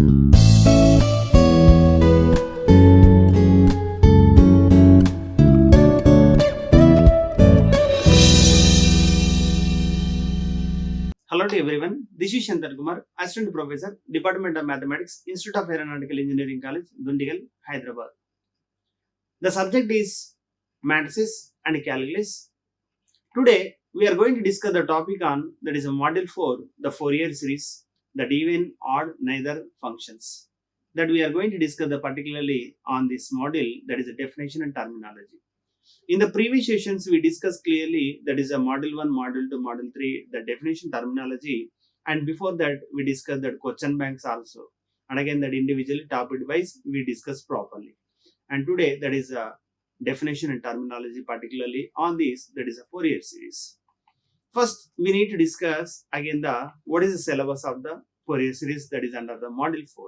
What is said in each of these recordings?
Hello to everyone. This is Shantan Kumar, Assistant Professor, Department of Mathematics, Institute of Aeronautical Engineering College, Dundigal, Hyderabad. The subject is matrices and calculus. Today, we are going to discuss the topic on that is a module 4, the Fourier series, that even, odd, neither functions. That we are going to discuss particularly on this module, that is a definition and terminology. In the previous sessions, we discussed clearly that is a module 1, module 2, module 3, the definition terminology, and before that we discussed that question banks also, and again that individually topic wise we discussed properly. And today that is a definition and terminology particularly on this, that is a Fourier series. First we need to discuss again the what is the syllabus of the Fourier series, that is under the module 4.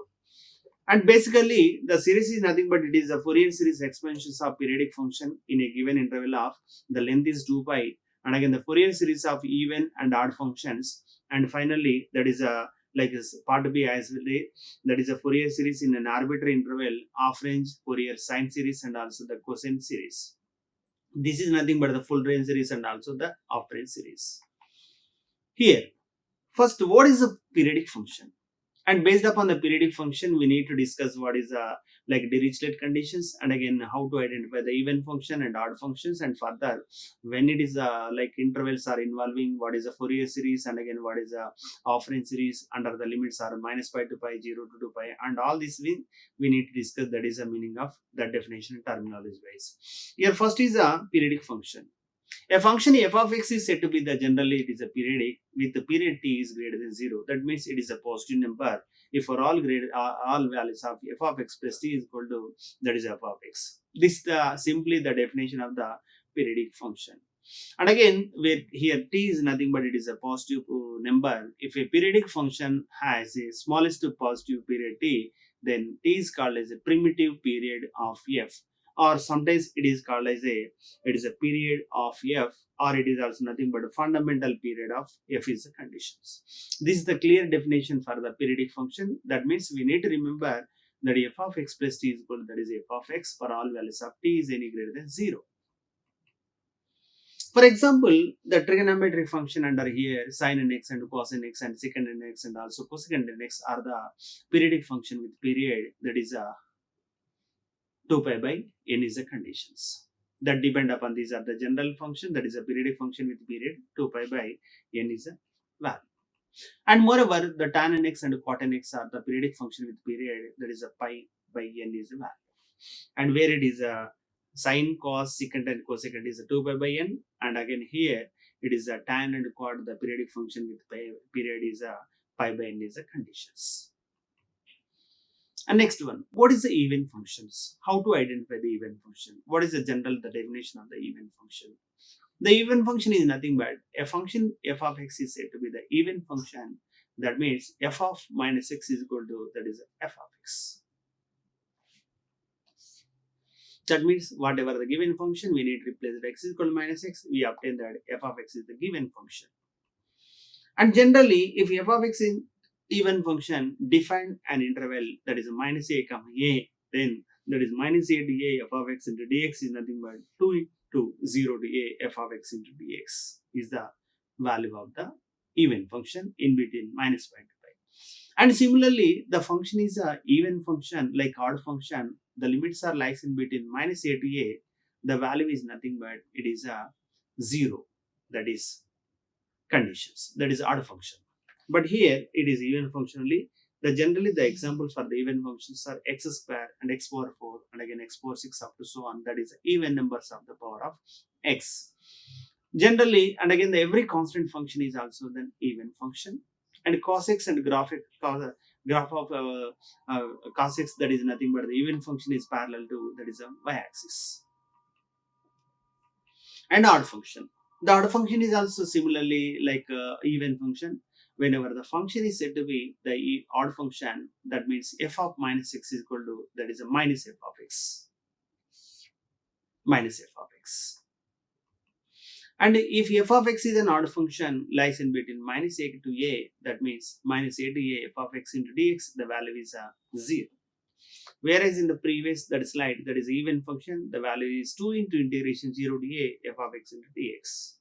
And basically, the series is nothing but it is a Fourier series expansions of periodic function in a given interval of the length is 2 pi, and again the Fourier series of even and odd functions, and finally that is a part B as well, that is a Fourier series in an arbitrary interval of range Fourier sine series and also the cosine series. This is nothing but the full range series and also the half range series. Here, first, what is a periodic function? And based upon the periodic function, we need to discuss what is Dirichlet conditions, and again how to identify the even function and odd functions, and further when it is intervals are involving, what is a Fourier series, and again what is a half range series under the limits are minus pi to pi, 0 to 2 pi, and all this we need to discuss, that is the meaning of that definition and terminology wise. Here first is a periodic function. A function f of x is said to be the generally it is a periodic with the period t is greater than 0. That means it is a positive number if for all values of f of x plus t is equal to that is f of x. This is simply the definition of the periodic function. And again, where here t is nothing but it is a positive number. If a periodic function has a smallest positive period t, then t is called as a primitive period of f. Or sometimes it is called as it is a period of f, or it is also nothing but a fundamental period of f is the conditions. This is the clear definition for the periodic function. That means we need to remember that f of x plus t is equal to that is f of x for all values of t is any greater than 0. For example, the trigonometric function under here, sine nx and cosine x and secant nx and also cosecant nx are the periodic function with period that is a 2 pi by n is the conditions that depend upon these are the general function, that is a periodic function with period 2 pi by n is a value. And moreover, the tan nx and cot nx are the periodic function with period, that is a pi by n is a value. And where it is a sine, cos, secant and cosecant is a 2 pi by n, and again here it is a tan and cot, the periodic function with period is a pi by n is the conditions. And next one, what is the even functions? How to identify the even function? What is the definition of the even function? The even function is nothing but a function f of x is said to be the even function. That means f of minus x is equal to that is f of x. That means whatever the given function, we need to replace the x is equal to minus x, we obtain that f of x is the given function. And generally, if f of x is even function define an interval that is minus a comma a, then that is minus a to a f of x into dx is nothing but 2 to 0 to a f of x into dx is the value of the even function in between minus pi to pi. And similarly, the function is a even function like odd function, the limits are lies in between minus a to a, the value is nothing but it is a 0, that is conditions, that is odd function. But here it is even functionally. Generally the examples for the even functions are x square and x power 4 and again x power 6 up to so on. That is even numbers of the power of x. Generally, and again every constant function is also then even function. And cos x and graph of cos x, that is nothing but the even function is parallel to that is a y-axis. And odd function. The odd function is also similarly like even function. Whenever the function is said to be the odd function, that means f of minus x is equal to that is a minus f of x. Minus f of x. And if f of x is an odd function lies in between minus a to a, that means minus a to a f of x into dx, the value is 0. Whereas in the previous that slide, that is even function, the value is 2 into integration 0 to a f of x into dx.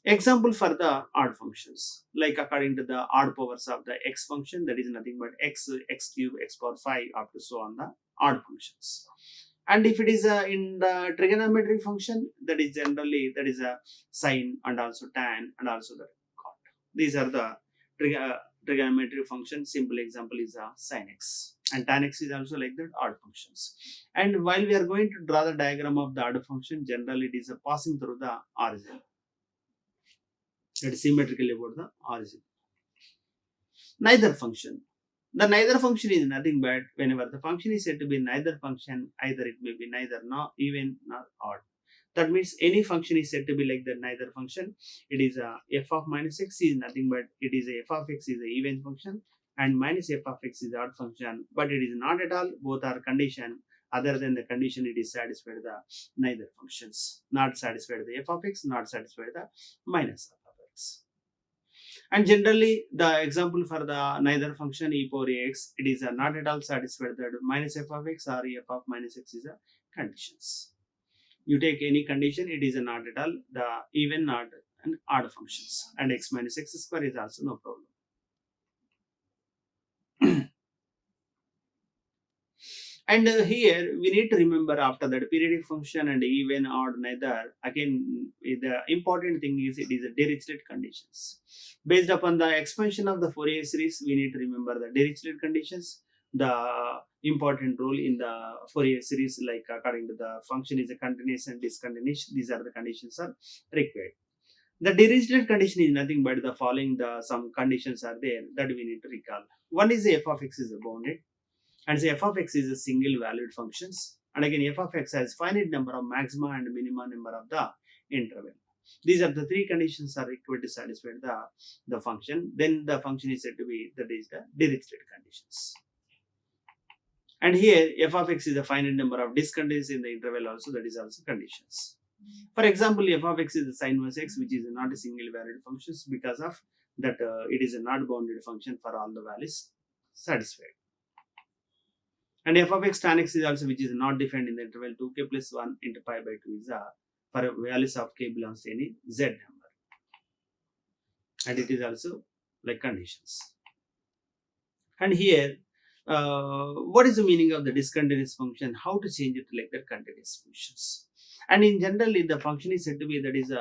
Example for the odd functions, like according to the odd powers of the x function, that is nothing but x, x cube, x power 5 up to so on the odd functions. And if it is in the trigonometric function, that is generally that is a sine and also tan and also the cot. These are the trigonometric functions. Simple example is sine x, and tan x is also like that odd functions. And while we are going to draw the diagram of the odd function, generally it is passing through the origin. It is symmetrically about the origin. Neither function. The neither function is nothing but whenever the function is said to be neither function, either it may be neither nor even nor odd. That means any function is said to be like the neither function. It is a f of minus x is nothing but it is a f of x is a even function, and minus f of x is odd function, but it is not at all. Both are condition. Other than the condition, it is satisfied the neither functions. Not satisfied the f of x, not satisfied the minus f of x. And generally, the example for the neither function e power ax, it is not at all satisfied that minus f of x or f of minus x is a conditions. You take any condition, it is not at all the even, not and odd functions, and x minus x square is also no problem. And here we need to remember after that periodic function and even, odd, neither, again the important thing is it is a Dirichlet conditions. Based upon the expansion of the Fourier series, we need to remember the Dirichlet conditions, the important role in the Fourier series, like according to the function is a continuous and discontinuous. These are the conditions are required. The Dirichlet condition is nothing but the following, the some conditions are there that we need to recall. One is the f of x is bounded, and say f of x is a single valued functions, and again f of x has finite number of maxima and minima number of the interval. These are the three conditions are required to satisfy the function. Then the function is said to be, that is the Dirichlet conditions. And here f of x is a finite number of discontinuous in the interval also, that is also conditions. For example, f of x is the sine inverse x, which is not a single valued functions because of that it is a not bounded function for all the values satisfied. And f of x tan x is also which is not defined in the interval 2k plus 1 into pi by 2 is for values of k belongs to any z number. And it is also like conditions. And here, what is the meaning of the discontinuous function? How to change it to like the continuous functions? And in generally, the function is said to be that is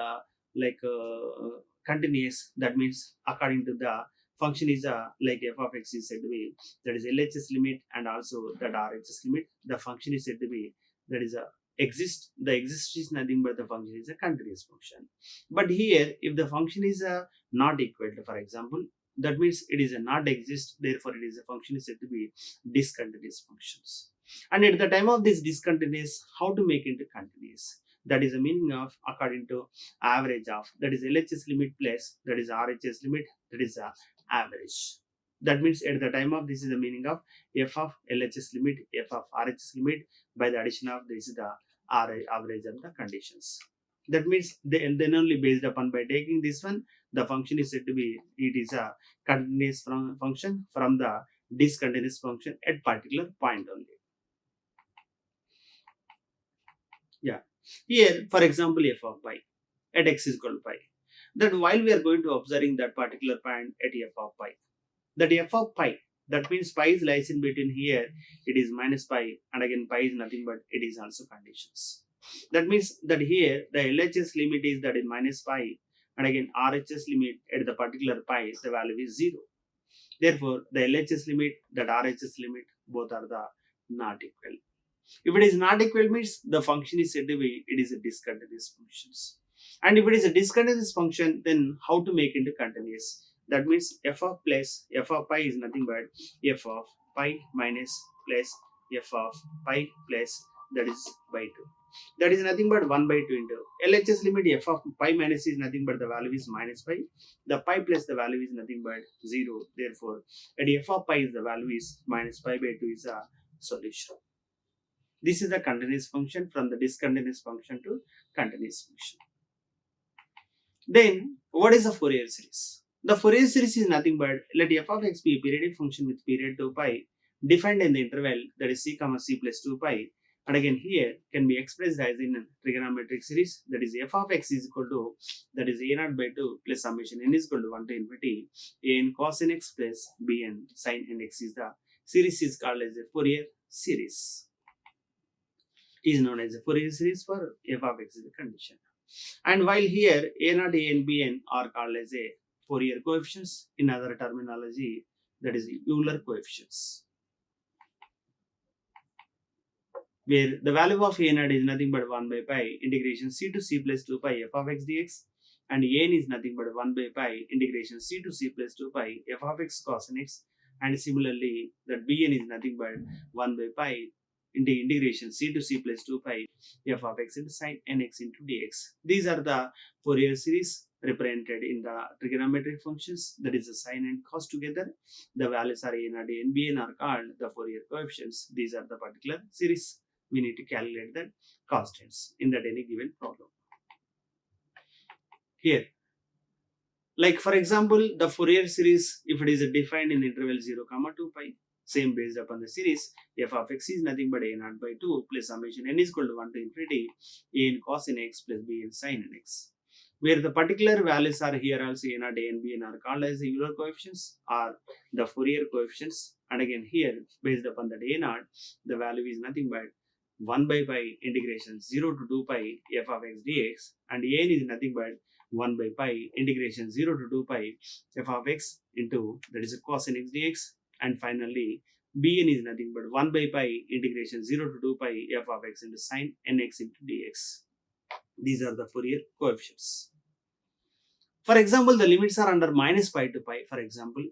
continuous. That means according to the function is like f of x is said to be that is LHS limit and also that RHS limit. The function is said to be that is exist. The exist is nothing but the function is a continuous function. But here, if the function is not equal to, for example, that means it is a not exist. Therefore, it is a function is said to be discontinuous functions. And at the time of this discontinuous, how to make it continuous? That is the meaning of according to average of, that is LHS limit plus that is RHS limit, that is average. That means at the time of this is the meaning of f of LHS limit, f of RHS limit by the addition of this is the average of the conditions. That means then only based upon by taking this one, the function is said to be it is a continuous function from the discontinuous function at particular point only. Yeah. Here, for example, f of pi at x is equal to pi. That while we are going to observing that particular point at f of pi, that f of pi, that means pi is lies in between here, it is minus pi, and again pi is nothing but it is also conditions. That means that here the LHS limit is that is minus pi, and again RHS limit at the particular pi, the value is 0. Therefore, the LHS limit, that RHS limit, both are the not equal. If it is not equal means the function is said to be it is a discontinuous functions. And if it is a discontinuous function, then how to make it continuous? That means f of pi is nothing but f of pi minus plus f of pi plus that is by 2. That is nothing but 1 by 2 into LHS limit f of pi minus is nothing but the value is minus pi. The pi plus the value is nothing but 0. Therefore, at f of pi is the value is minus pi by 2 is a solution. This is the continuous function from the discontinuous function to continuous function. Then, what is the Fourier series? The Fourier series is nothing but let f of x be a periodic function with period 2 pi defined in the interval that is c comma c plus 2 pi, and again here can be expressed as in a trigonometric series, that is f of x is equal to, that is a naught by 2 plus summation n is equal to 1 to infinity a n cos n x plus b n sin n x is the series is called as a Fourier series. It is known as a Fourier series for f of x is a condition. And while here a naught, a n, b n are called as a Fourier coefficients, in other terminology that is Euler coefficients, where the value of a naught is nothing but 1 by pi integration c to c plus 2 pi f of x dx, and a n is nothing but 1 by pi integration c to c plus 2 pi f of x cos n x, and similarly that b n is nothing but 1 by pi into integration c to c plus 2 pi f of x into sin nx into dx. These are the Fourier series represented in the trigonometric functions, that is the sin and cos together. The values are a naught, a n, b n are called the Fourier coefficients. These are the particular series. We need to calculate the constants in that any given problem. Here, like for example, the Fourier series, if it is defined in interval 0 comma 2 pi, same based upon the series, f of x is nothing but a naught by 2 plus summation n is equal to 1 to infinity a n cos n x plus b n sin n x, where the particular values are here also a naught, a n, b n are called as the Euler coefficients or the Fourier coefficients, and again here based upon that a naught, the value is nothing but 1 by pi integration 0 to 2 pi f of x dx, and a n is nothing but 1 by pi integration 0 to 2 pi f of x into, that is a cos n x dx, and finally bn is nothing but 1 by pi integration 0 to 2 pi f of x into sin nx into dx. These are the Fourier coefficients. For example, the limits are under minus pi to pi. For example,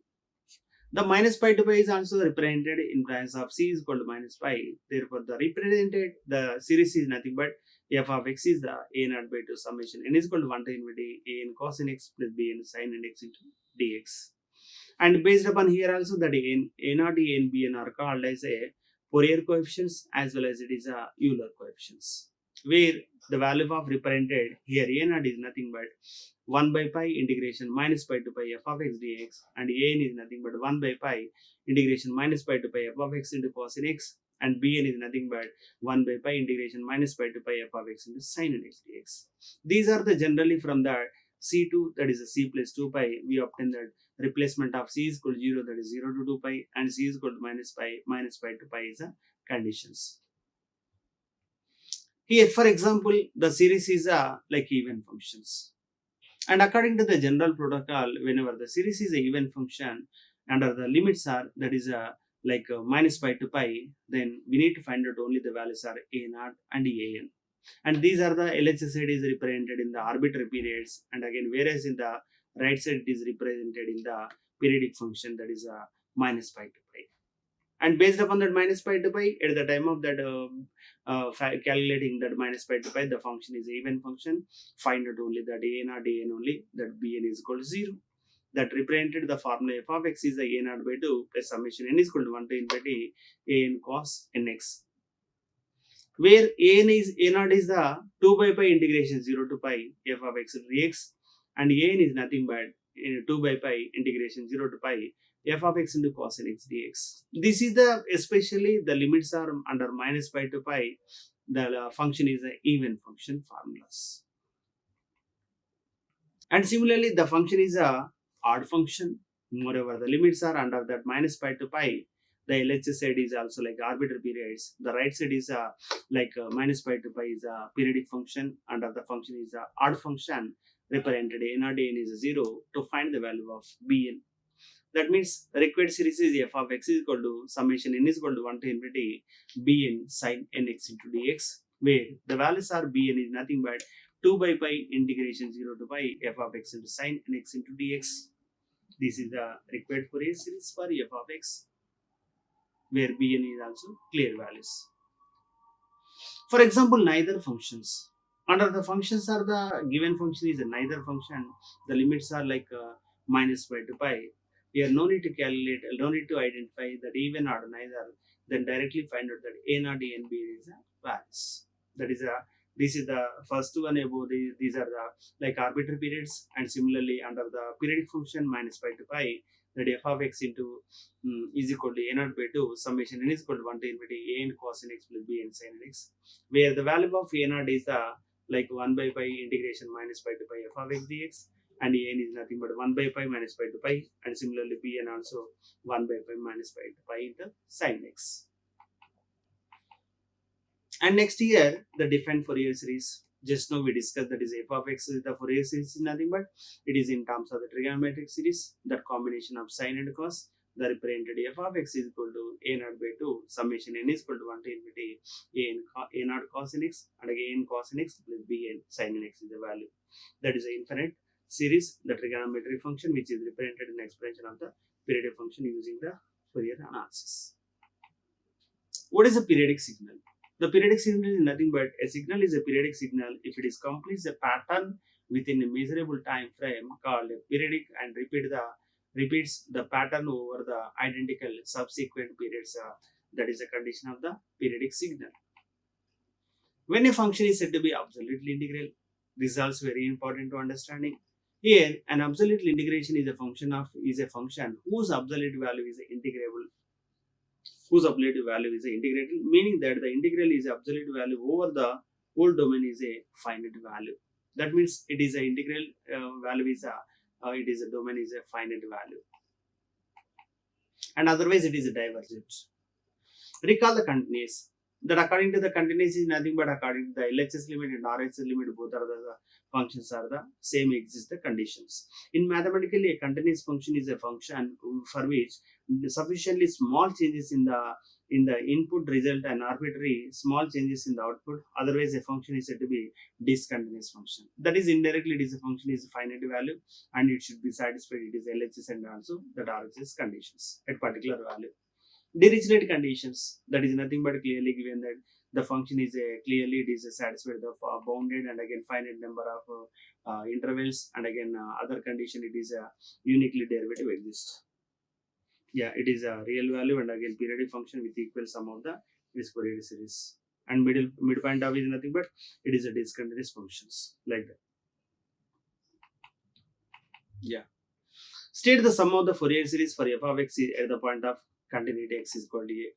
the minus pi to pi is also represented in terms of c is equal to minus pi. Therefore, the series is nothing but f of x is the a naught by 2 summation n is equal to 1 to infinity a n cos n x plus b n sin n x into dx. And based upon here also that a naught, a n, b n are called as a Fourier coefficients as well as it is a Euler coefficients, where the value of represented here a naught is nothing but 1 by pi integration minus pi to pi f of x dx, and a n is nothing but 1 by pi integration minus pi to pi f of x into cos n x, and b n is nothing but 1 by pi integration minus pi to pi f of x into sin n x dx. These are the generally from the c2, that is a c plus 2 pi, we obtain that replacement of c is equal to 0, that is 0 to 2 pi, and c is equal to minus pi to pi is the conditions. Here, for example, the series is like even functions. And according to the general protocol, whenever the series is a even function, under the limits are, that is minus pi to pi, then we need to find out only the values are a naught and a n. And these are the LHS side is represented in the arbitrary periods, and again whereas in the right side it is represented in the periodic function, that is minus pi to pi. And based upon that minus pi to pi, at the time of that calculating that minus pi to pi, the function is an even function. Find out only that a naught, a n only, that b n is equal to 0. That represented the formula f of x is a naught by 2 plus summation n is equal to 1 to infinity a n cos nx, where a naught is the 2 by pi integration 0 to pi f of x dx, and a n is nothing but 2 by pi integration 0 to pi f of x into cos n x dx. This is the, especially the limits are under minus pi to pi, the function is an even function formulas. And similarly, the function is a odd function. Moreover, the limits are under that minus pi to pi. The LHS side is also like arbitrary periods. The right side is minus pi to pi is a periodic function. Under the function is a odd function. Represented a naught, a n is a 0 to find the value of bn. That means the required series is f of x is equal to summation n is equal to 1 to infinity bn sin nx into dx, where the values are bn is nothing but 2 by pi integration 0 to pi f of x into sin nx into dx. This is the required Fourier series for f of x, where bn is also clear values. For example, neither functions. Under the functions are the given function is a neither function. The limits are like minus pi to pi. Here no need to calculate, no need to identify that even or neither. Then directly find out that a naught, a n, b is a values. That is a This is the first one above. These are the like arbitrary periods, and similarly under the periodic function minus pi to pi, that f of x into is equal to a naught by 2 summation n is equal to 1 to infinity a n cos n x plus b n sin n x, where the value of a naught is the like 1 by pi integration minus pi to pi f of x dx, and a n is nothing but 1 by pi minus pi to pi, and similarly b n also 1 by pi minus pi to pi into sin x. And next here, the defined Fourier series. Just now we discussed that is f of x is the Fourier series is nothing but it is in terms of the trigonometric series, that combination of sine and cos. The represented f of x is equal to a naught by 2 summation n is equal to 1 to infinity a naught cos n x, and again cos n x plus b n sin n x is the value. That is an infinite series, the trigonometric function which is represented in expression of the periodic function using the Fourier analysis. What is a periodic signal? The periodic signal is nothing but a signal is a periodic signal if it is completes a pattern within a measurable time frame called a periodic and repeats the pattern over the identical subsequent periods. That is a condition of the periodic signal. When a function is said to be absolutely integral, this is also very important to understanding. Here, an absolute integration is a function whose absolute value is integrable, whose absolute value is integrated, meaning that the integral is absolute value over the whole domain is a finite value. That means it is a integral value is it is a domain is a finite value, and otherwise it is a divergent. Recall the continuous. That according to the continuous is nothing but according to the LHS limit and RHS limit, both are the functions are the same exist the conditions. In mathematically, a continuous function is a function for which sufficiently small changes in the input result and arbitrary small changes in the output. Otherwise, a function is said to be discontinuous function. That is indirectly it is a function is a finite value and it should be satisfied. It is LHS and also the RHS conditions at particular value. Dirichlet conditions, that is nothing but clearly given that the function is clearly it is satisfied the bounded and again finite number of intervals, and again other condition it is a uniquely derivative exists. Yeah, it is a real value and again periodic function with equal sum of the Fourier series, and midpoint of is nothing but it is a discontinuous functions like that. Yeah. State the sum of the Fourier series for f of x at the point of continuity x is equal to a.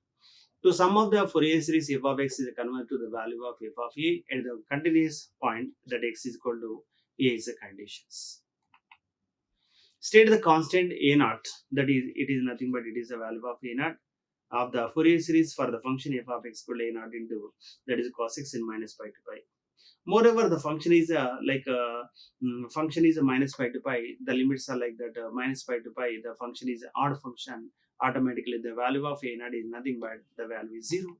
To sum of the Fourier series f of x is converted to the value of f of a at the continuous point that x is equal to a is the conditions. State the constant a naught, that is it is nothing but it is the value of a naught of the Fourier series for the function f of x equal to a naught into that is cos x in minus pi to pi. Moreover, the function is function is a minus pi to pi. The limits are like that minus pi to pi. The function is an odd function. Automatically, the value of a naught is nothing but the value is 0.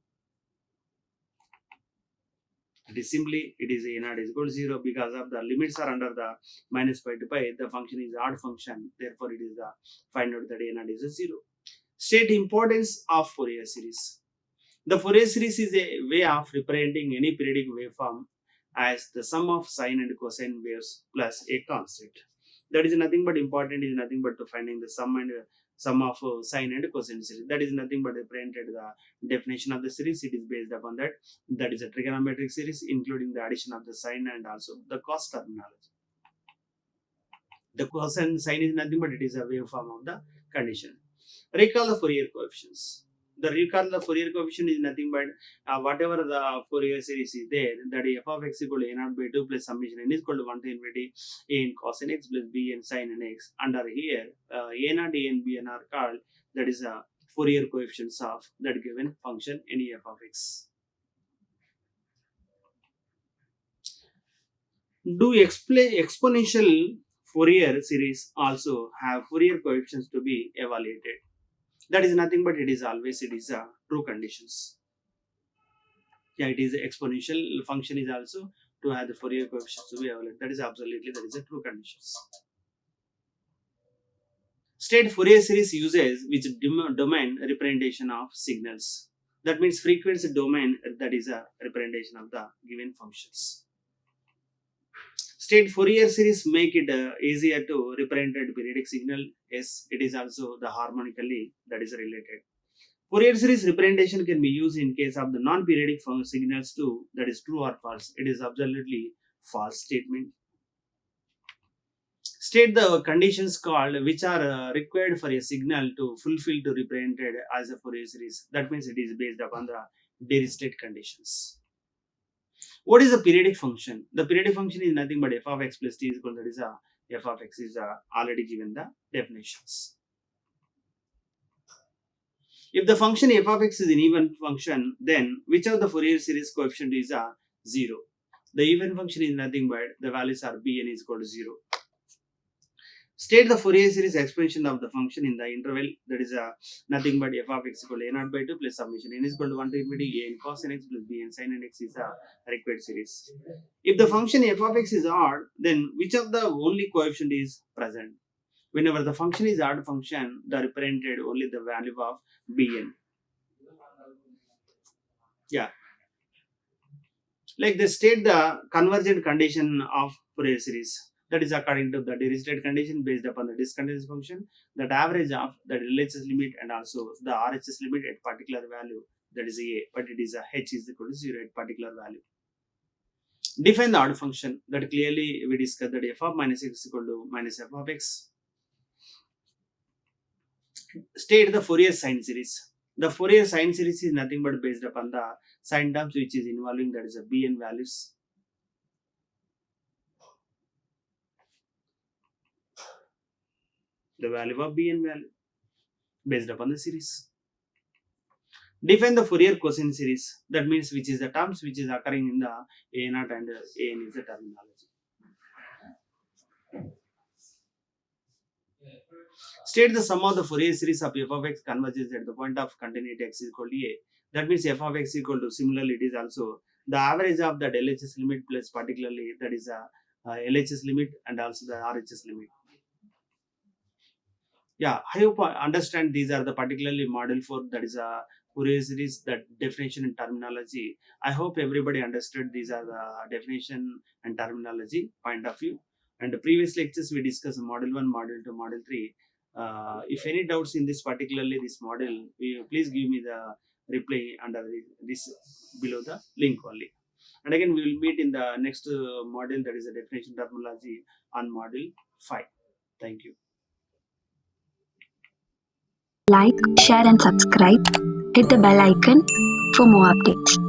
It is simply it is a naught is equal to 0 because of the limits are under the minus pi to pi. The function is odd function. Therefore, it is the find out that a naught is a 0. State importance of Fourier series. The Fourier series is a way of representing any periodic waveform as the sum of sine and cosine waves plus a constant. That is nothing but important is nothing but to finding the sum of sine and cosine series. That is nothing but represented the definition of the series. It is based upon that. That is a trigonometric series including the addition of the sine and also the cos terminology. The cosine sine is nothing but it is a waveform of the condition. Recall the Fourier coefficients. The Fourier coefficient is nothing but whatever the Fourier series is there, that f of x equal to a naught by 2 plus summation n is equal to 1 to infinity a in cos n x plus b in sin n x. Under here, a naught, a and b n are called that is a Fourier coefficients of that given function any f of x. Do exponential Fourier series also have Fourier coefficients to be evaluated? That is nothing but it is always it is a true conditions. Yeah, it is exponential function is also to have the Fourier coefficients to be evaluated. That is absolutely that is a true conditions. State Fourier series uses which domain representation of signals. That means frequency domain that is a representation of the given functions. State Fourier series make it easier to represent periodic signal. Yes, it is also the harmonically that is related. Fourier series representation can be used in case of the non-periodic signals too, that is true or false. It is absolutely false statement. State the conditions called which are required for a signal to fulfill to represented as a Fourier series. That means it is based upon the Dirichlet conditions. What is the periodic function? The periodic function is nothing but f of x plus t is equal, that is a f of x is already given the definitions. If the function f of x is an even function, then which of the Fourier series coefficient is a 0? The even function is nothing but the values are b n is equal to 0. State the Fourier series expansion of the function in the interval, that is nothing but f of x equal to a naught by 2 plus summation n is equal to 1 to infinity a n cos n x plus b n sin n x is a required series. If the function f of x is odd, then which of the only coefficient is present? Whenever the function is odd function, the represented only the value of bn. Yeah. Like they state the convergent condition of Fourier series. That is according to the Dirichlet condition based upon the discontinuous function, that average of the LHS limit and also the RHS limit at particular value, that is a, but it is a h is equal to 0 at particular value. Define the odd function, that clearly we discussed that f of minus x is equal to minus f of x. State the Fourier sine series. The Fourier sine series is nothing but based upon the sine terms which is involving, that is a bn values. The value of bn value based upon the series. Define the Fourier cosine series. That means which is the terms which is occurring in the a0 and an is the terminology. State the sum of the Fourier series of f of x converges at the point of continuity x is equal to a. That means f of x equal to, similarly it is also the average of the LHS limit plus particularly that is a LHS limit and also the RHS limit. Yeah, I hope I understand these are the particularly model 4, that is a Fourier series, that definition and terminology. I hope everybody understood these are the definition and terminology point of view. And the previous lectures we discussed model 1, model 2, model 3. If any doubts in this particularly this model, please give me the reply under this below the link only. And again we will meet in the next model, that is a definition terminology on model 5. Thank you. Like, share and subscribe. Hit the bell icon for more updates.